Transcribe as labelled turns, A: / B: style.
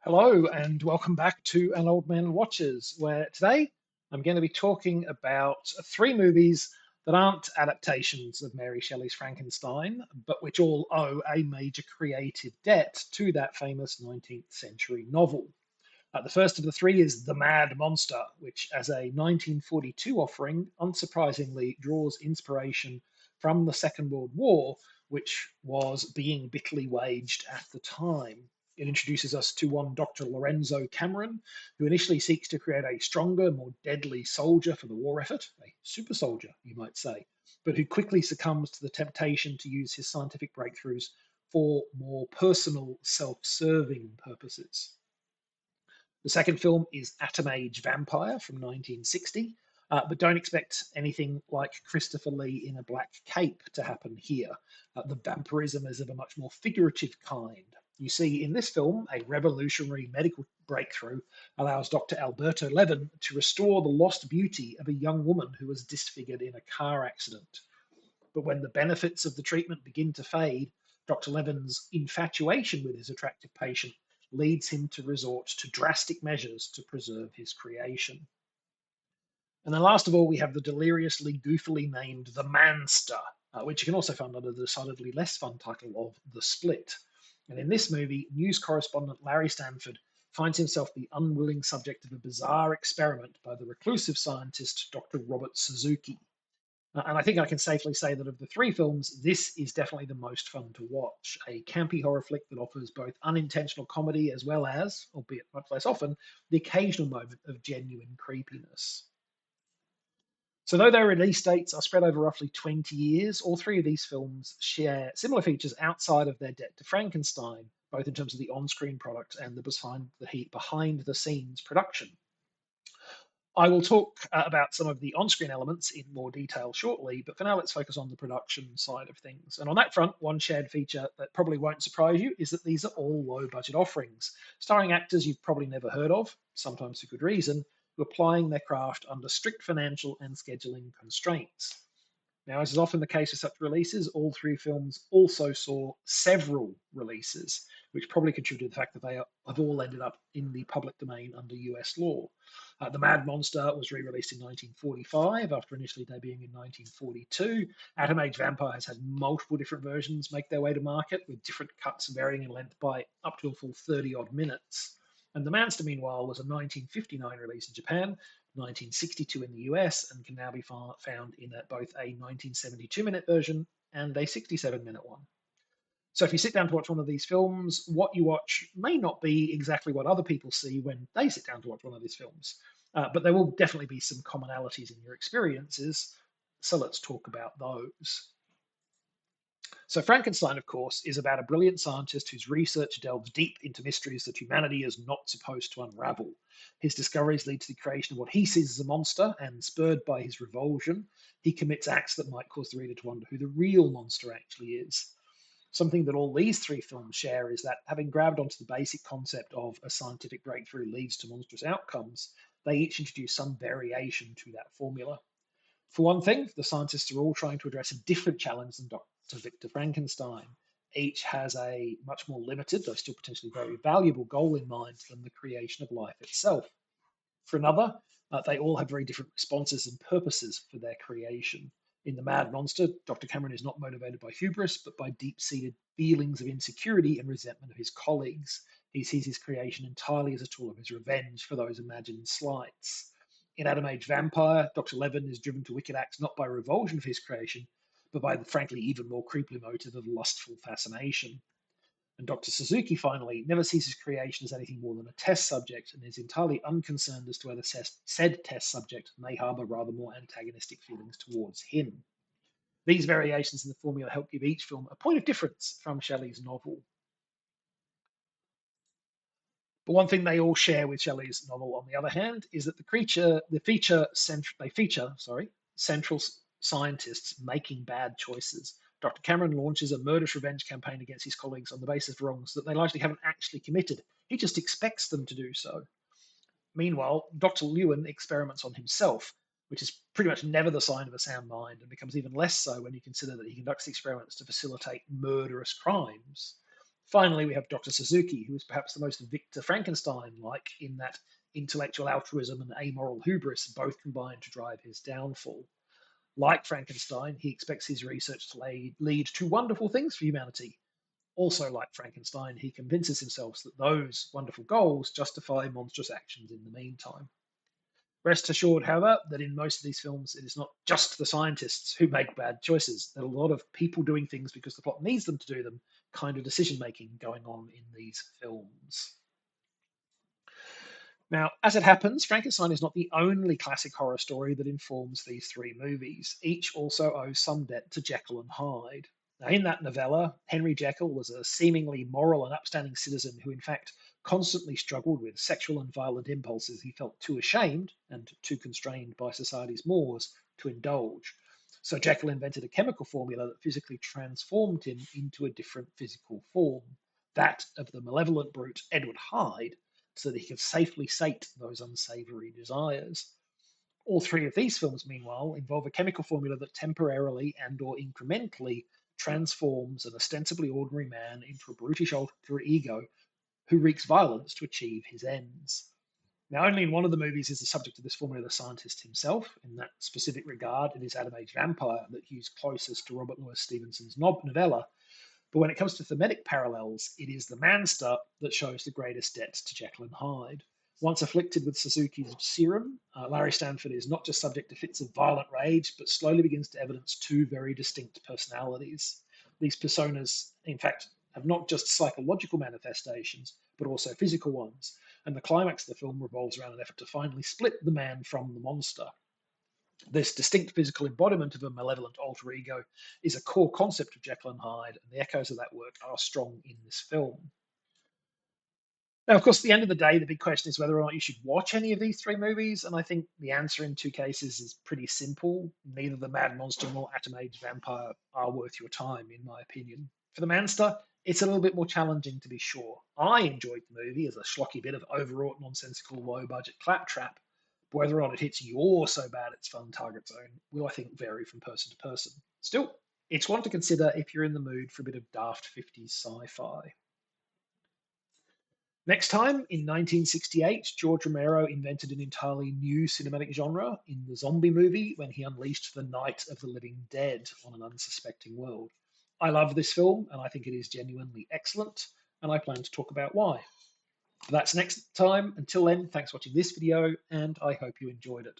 A: Hello, and welcome back to An Old Man Watches, where today I'm going to be talking about three movies that aren't adaptations of Mary Shelley's Frankenstein, but which all owe a major creative debt to that famous 19th century novel. The first of the three is The Mad Monster, which, as a 1942 offering, unsurprisingly draws inspiration from the Second World War, which was being bitterly waged at the time. It introduces us to one Dr. Lorenzo Cameron, who initially seeks to create a stronger, more deadly soldier for the war effort, a super soldier, you might say, but who quickly succumbs to the temptation to use his scientific breakthroughs for more personal, self serving purposes. The second film is Atom Age Vampire from 1960, but don't expect anything like Christopher Lee in a black cape to happen here. The vampirism is of a much more figurative kind. You see, in this film, a revolutionary medical breakthrough allows Dr. Alberto Levin to restore the lost beauty of a young woman who was disfigured in a car accident. But when the benefits of the treatment begin to fade, Dr. Levin's infatuation with his attractive patient leads him to resort to drastic measures to preserve his creation. And then last of all, we have the deliriously goofily named The Manster, which you can also find under the decidedly less fun title of The Split. And in this movie, news correspondent Larry Stanford finds himself the unwilling subject of a bizarre experiment by the reclusive scientist Dr. Robert Suzuki. And I think I can safely say that of the three films, this is definitely the most fun to watch. A campy horror flick that offers both unintentional comedy as well as, albeit much less often, the occasional moment of genuine creepiness. So, though their release dates are spread over roughly 20 years, all three of these films share similar features outside of their debt to Frankenstein, both in terms of the on screen product and the behind the scenes production. I will talk about some of the on screen elements in more detail shortly, but for now, let's focus on the production side of things. And on that front, one shared feature that probably won't surprise you is that these are all low budget offerings, starring actors you've probably never heard of, sometimes for good reason, who are applying their craft under strict financial and scheduling constraints. Now, as is often the case with such releases, all three films also saw several releases, which probably contributed to the fact that they have all ended up in the public domain under US law. The Mad Monster was re released in 1945 after initially debuting in 1942. Atom Age Vampire has had multiple different versions make their way to market, with different cuts varying in length by up to a full 30 odd minutes. And The Manster, meanwhile, was a 1959 release in Japan, 1962 in the US, and can now be found in both a 1972-minute version and a 67-minute one. So if you sit down to watch one of these films, what you watch may not be exactly what other people see when they sit down to watch one of these films, but there will definitely be some commonalities in your experiences. So let's talk about those. So, Frankenstein, of course, is about a brilliant scientist whose research delves deep into mysteries that humanity is not supposed to unravel. His discoveries lead to the creation of what he sees as a monster, and spurred by his revulsion, he commits acts that might cause the reader to wonder who the real monster actually is. Something that all these three films share is that, having grabbed onto the basic concept of a scientific breakthrough leads to monstrous outcomes, they each introduce some variation to that formula. For one thing, the scientists are all trying to address a different challenge than Dr. Victor Frankenstein. Each has a much more limited, though still potentially very valuable, goal in mind than the creation of life itself. For another, they all have very different responses and purposes for their creation. In The Mad Monster, Dr. Cameron is not motivated by hubris, but by deep seated feelings of insecurity and resentment of his colleagues. He sees his creation entirely as a tool of his revenge for those imagined slights. In Atom Age Vampire, Dr. Levin is driven to wicked acts not by revulsion of his creation, but by the frankly even more creepy motive of lustful fascination. And Dr. Suzuki, finally, never sees his creation as anything more than a test subject and is entirely unconcerned as to whether said test subject may harbour rather more antagonistic feelings towards him. These variations in the formula help give each film a point of difference from Shelley's novel. But one thing they all share with Shelley's novel, on the other hand, is that they feature central scientists making bad choices. Dr. Cameron launches a murderous revenge campaign against his colleagues on the basis of wrongs that they likely haven't actually committed. He just expects them to do so. Meanwhile, Dr. Lewin experiments on himself, which is pretty much never the sign of a sound mind, and becomes even less so when you consider that he conducts the experiments to facilitate murderous crimes. Finally, we have Dr. Suzuki, who is perhaps the most Victor Frankenstein like, in that intellectual altruism and amoral hubris both combine to drive his downfall. Like Frankenstein, he expects his research to lead to wonderful things for humanity. Also, like Frankenstein, he convinces himself that those wonderful goals justify monstrous actions in the meantime. Rest assured, however, that in most of these films, it is not just the scientists who make bad choices. There are a lot of people doing things because the plot needs them to do them, kind of decision making going on in these films. Now, as it happens, Frankenstein is not the only classic horror story that informs these three movies. Each also owes some debt to Jekyll and Hyde. Now, in that novella, Henry Jekyll was a seemingly moral and upstanding citizen who, in fact, constantly struggled with sexual and violent impulses he felt too ashamed and too constrained by society's mores to indulge. So Jekyll invented a chemical formula that physically transformed him into a different physical form, that of the malevolent brute Edward Hyde, so that he could safely sate those unsavory desires. All three of these films, meanwhile, involve a chemical formula that temporarily and or incrementally transforms an ostensibly ordinary man into a brutish alter ego who wreaks violence to achieve his ends. Now, only in one of the movies is the subject of this formula the scientist himself. In that specific regard, it is Adam Age Vampire that hews closest to Robert Louis Stevenson's novella. But when it comes to thematic parallels, it is the Manster that shows the greatest debts to Jekyll and Hyde. Once afflicted with Suzuki's serum, Larry Stanford is not just subject to fits of violent rage, but slowly begins to evidence two very distinct personalities. These personas, in fact, have not just psychological manifestations, but also physical ones. And the climax of the film revolves around an effort to finally split the man from the monster. This distinct physical embodiment of a malevolent alter ego is a core concept of Jekyll and Hyde, and the echoes of that work are strong in this film. Now, of course, at the end of the day, the big question is whether or not you should watch any of these three movies, and I think the answer in two cases is pretty simple. Neither the Mad Monster nor Atom Age Vampire are worth your time, in my opinion. For the Manster, it's a little bit more challenging to be sure. I enjoyed the movie as a schlocky bit of overwrought, nonsensical, low-budget claptrap. But whether or not it hits your so bad it's fun target zone will, I think, vary from person to person. Still, it's one to consider if you're in the mood for a bit of daft 50s sci-fi. Next time, in 1968, George Romero invented an entirely new cinematic genre in the zombie movie when he unleashed the Night of the Living Dead on an unsuspecting world. I love this film, and I think it is genuinely excellent, and I plan to talk about why. But that's next time. Until then, thanks for watching this video, and I hope you enjoyed it.